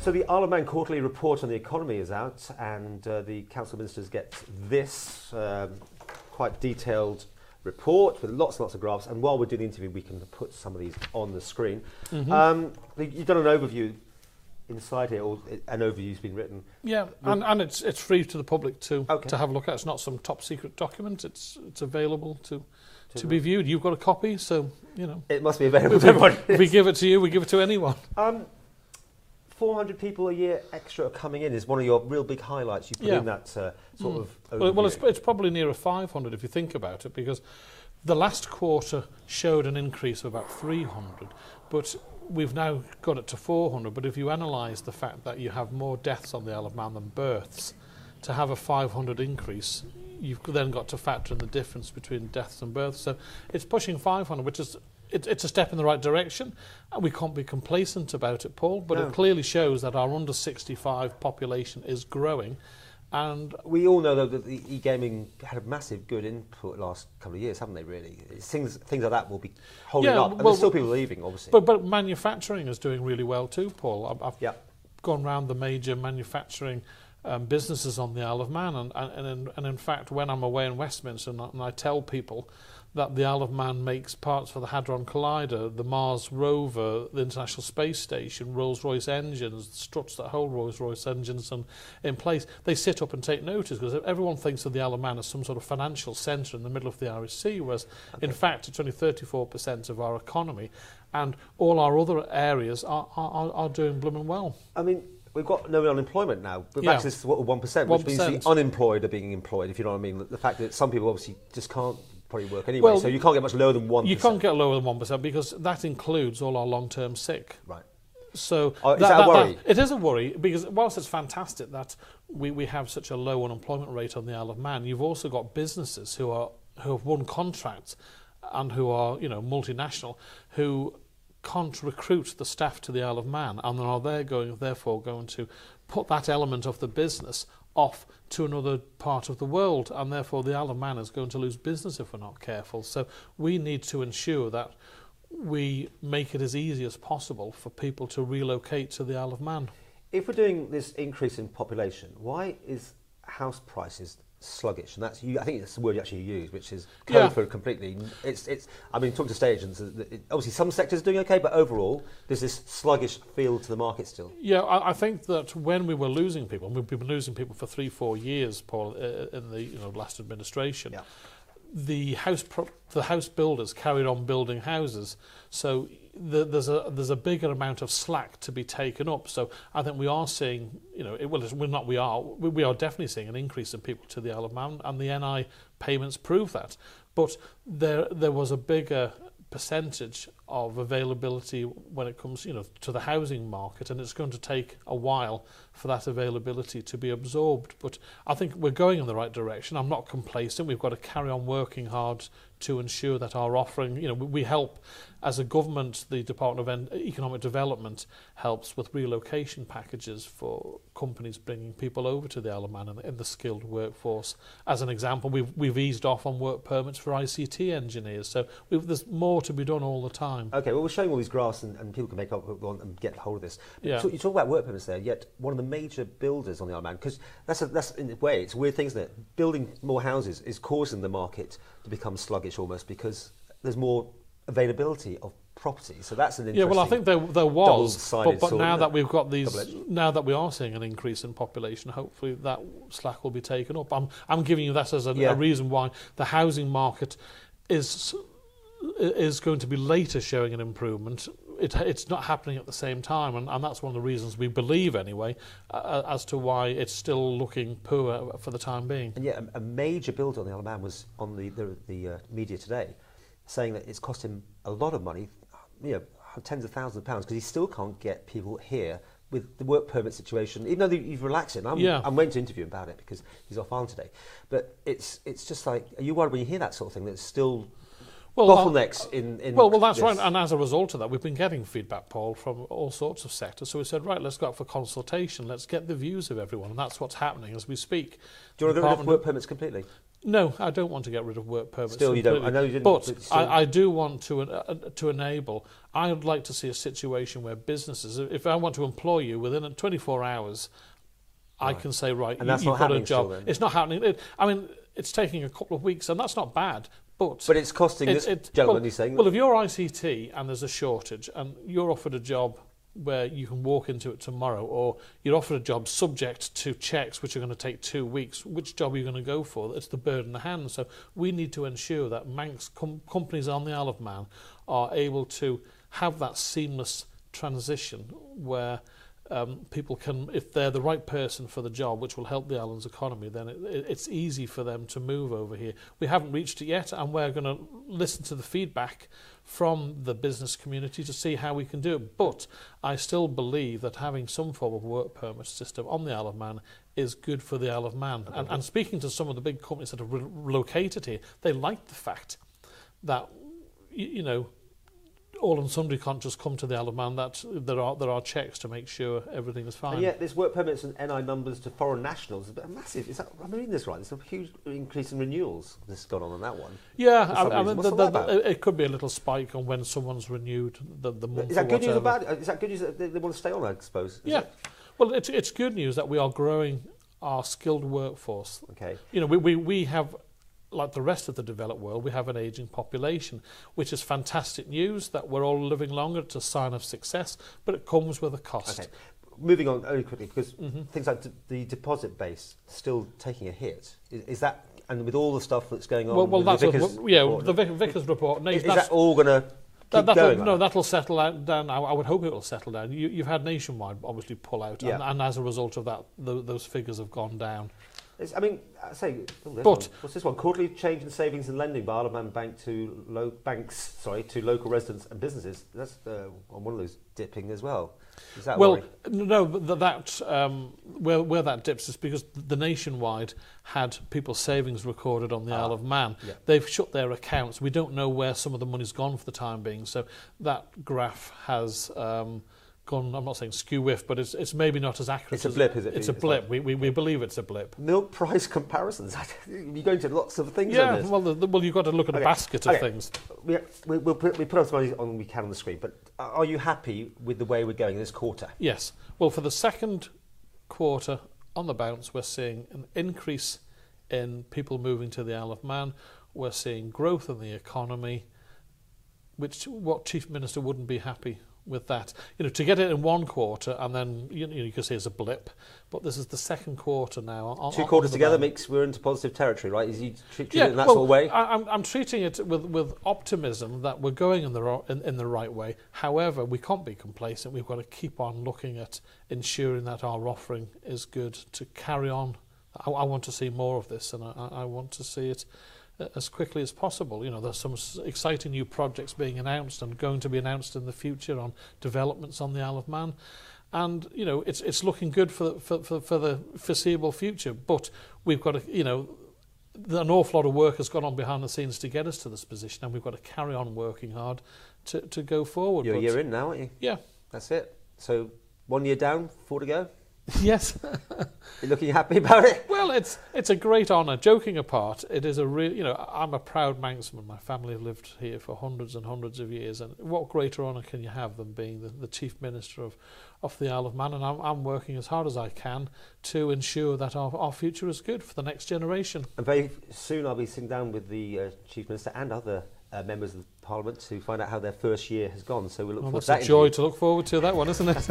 So the Isle of Man quarterly report on the economy is out, and the council ministers get this quite detailed report with lots and lots of graphs. And while we're doing the interview, we can put some of these on the screen. Mm-hmm. You've done an overview inside here, or an overview's been written. Yeah, and it's free to the public to have a look at. It's not some top secret document. It's available to be viewed. You've got a copy, so you know it must be available to everyone. If we give it to you, we give it to anyone. 400 people a year extra are coming in is one of your real big highlights. You put in that sort of overview. Well, it's probably nearer 500 if you think about it, because the last quarter showed an increase of about 300, but we've now got it to 400. But if you analyse the fact that you have more deaths on the Isle of Man than births, to have a 500 increase, you've then got to factor in the difference between deaths and births. So it's pushing 500, which is it's a step in the right direction, and we can't be complacent about it, Paul, but it clearly shows that our under 65 population is growing. And we all know, though, that the e-gaming had a massive good input last couple of years, haven't they, really? Things like that will be holding up, and there's still people leaving, obviously. But manufacturing is doing really well too, Paul. I've gone round the major manufacturing businesses on the Isle of Man, and in fact, when I'm away in Westminster and I tell people that the Isle of Man makes parts for the Hadron Collider, the Mars rover, the International Space Station, Rolls-Royce engines, struts that hold Rolls-Royce engines in place, they sit up and take notice, because everyone thinks of the Isle of Man as some sort of financial centre in the middle of the Irish Sea, whereas in fact it's only 34% of our economy, and all our other areas are doing blooming well. I mean, we've got no unemployment now. We're back to this 1%, which means the unemployed are being employed, if you know what I mean. The fact that some people obviously just can't probably work anyway, so you can't get much lower than 1%. You can't get lower than 1% because that includes all our long-term sick. Right. So is that a worry? It is a worry, because whilst it's fantastic that we have such a low unemployment rate on the Isle of Man, you've also got businesses who have won contracts and who are multinational, who can't recruit the staff to the Isle of Man, and are therefore going to put that element of the business off to another part of the world, and therefore the Isle of Man is going to lose business if we're not careful. So we need to ensure that we make it as easy as possible for people to relocate to the Isle of Man. If we're doing this increase in population, why is house prices sluggish? And that's I think it's the word you actually use, which is code for completely. I mean, talking to estate agents, obviously some sectors are doing okay, but overall there's this sluggish feel to the market still. Yeah, I think that when we were losing people, and we've been losing people for 3-4 years, Paul, in the last administration, the house builders carried on building houses, so there's a bigger amount of slack to be taken up. So I think we are seeing, we are definitely seeing an increase in people to the Isle of Man, and the NI payments prove that. But there was a bigger percentage of availability when it comes, to the housing market, and it's going to take a while for that availability to be absorbed. But I think we're going in the right direction. I'm not complacent. We've got to carry on working hard to ensure that our offering, we help as a government. The Department of Economic Development helps with relocation packages for companies bringing people over to the Isle of Man in the skilled workforce. As an example, we've eased off on work permits for ICT engineers. So there's more to be done all the time. Okay, well, we're showing all these graphs, and people can make up and get hold of this. So you talk about work permits there, yet one of the major builders on the Isle of Man, because that's in a way, it's a weird thing, isn't it? Building more houses is causing the market to become sluggish almost, because there's more availability of property. So that's an interesting. Yeah, well, I think there was, but now that we've got these, now that we are seeing an increase in population, hopefully that slack will be taken up. I'm giving you that as a reason why the housing market is going to be later showing an improvement. It's not happening at the same time, and that's one of the reasons we believe, anyway, as to why it's still looking poor for the time being. And a major builder on the Isle of Man was on the media today, saying that it's cost him a lot of money, tens of thousands of pounds, because he still can't get people here with the work permit situation, even though you've relaxed it. I'm waiting to interview him about it because he's off island today. But it's just like, are you worried when you hear that sort of thing, that it's still bottlenecks in Well, that's right. And as a result of that, we've been getting feedback, Paul, from all sorts of sectors. So we said, right, let's go out for consultation. Let's get the views of everyone. And that's what's happening as we speak. Do you want to get rid of work permits completely? No, I don't want to get rid of work permits. Still, you don't. I know you didn't. But I do want to enable. I would like to see a situation where businesses, if I want to employ you within 24 hours, I can say, right, and that's you've got a job. Still, it's not happening. I mean, it's taking a couple of weeks, and that's not bad. But it's costing this gentleman, he's saying. Well, if you're ICT and there's a shortage, and you're offered a job where you can walk into it tomorrow, or you're offered a job subject to checks which are going to take 2 weeks, which job are you going to go for? It's the bird in the hand. So we need to ensure that Manx companies on the Isle of Man are able to have that seamless transition where people can, if they're the right person for the job, which will help the island's economy, then it's easy for them to move over here. We haven't reached it yet, and we're going to listen to the feedback from the business community to see how we can do it. But I still believe that having some form of work permit system on the Isle of Man is good for the Isle of Man. And speaking to some of the big companies that have relocated here, they like the fact that, you know, all and sundry can't just come to the Isle of Man, that there are checks to make sure everything is fine. And yet this work permits and NI numbers to foreign nationals is massive. Is that, am I reading this right? There's a huge increase in renewals that's gone on that one. Yeah, I mean, it could be a little spike on when someone's renewed the month. Is that good news or bad? Is that good news that they want to stay on, I suppose? Yeah. Well, it's good news that we are growing our skilled workforce. Okay. You know, we have, like the rest of the developed world, we have an ageing population, which is fantastic news that we're all living longer. It's a sign of success, but it comes with a cost. Okay. Moving on only quickly, because things like the deposit base still taking a hit. Is that, and with all the stuff that's going on, well that's the Vickers report, the Vickers report. Is that all going to keep going? No, that'll settle down. I would hope it will settle down. You've had Nationwide obviously pull out, and as a result of that, those figures have gone down. I mean, I say, what's this one? Quarterly change in savings and lending by Isle of Man Bank to local residents and businesses. That's one of those dipping as well. Is that well? No, where that dips is because the Nationwide had people's savings recorded on the Isle of Man. Yeah. They've shut their accounts. We don't know where some of the money's gone for the time being. So that graph has gone, I'm not saying skew-whiff, but it's maybe not as accurate. It's a blip, is it? It's a blip. We believe it's a blip. Milk price comparisons. You're going to lots of things on this. Well, you've got to look at a basket of things. We put our money on we can on the screen, but are you happy with the way we're going this quarter? Yes. Well, for the second quarter on the bounce, we're seeing an increase in people moving to the Isle of Man. We're seeing growth in the economy, what Chief Minister wouldn't be happy with that. You know, to get it in one quarter and then you could say it's a blip, but this is the second quarter now. Two quarters together makes we're into positive territory, right? Is you treat it in that sort of way? I'm treating it with optimism that we're going in the right way. However, we can't be complacent. We've got to keep on looking at ensuring that our offering is good to carry on. I want to see more of this, and I want to see it as quickly as possible. You know, there's some exciting new projects being announced and going to be announced in the future on developments on the Isle of Man, and you know it's looking good for the foreseeable future. But we've got to, you know, an awful lot of work has gone on behind the scenes to get us to this position, and we've got to carry on working hard to go forward. You're a year in now, aren't you? Yeah, that's it. So 1 year down, 4 to go. Yes. You're looking happy about it? Well, it's a great honour. Joking apart, it is a real, you know, I'm a proud Manxman. My family have lived here for hundreds and hundreds of years, and what greater honour can you have than being the Chief Minister of the Isle of Man? And I'm working as hard as I can to ensure that our future is good for the next generation. And very soon I'll be sitting down with the Chief Minister and other members of Parliament to find out how their first year has gone. So we look forward to that. That's a joy to look forward to, that one, isn't it?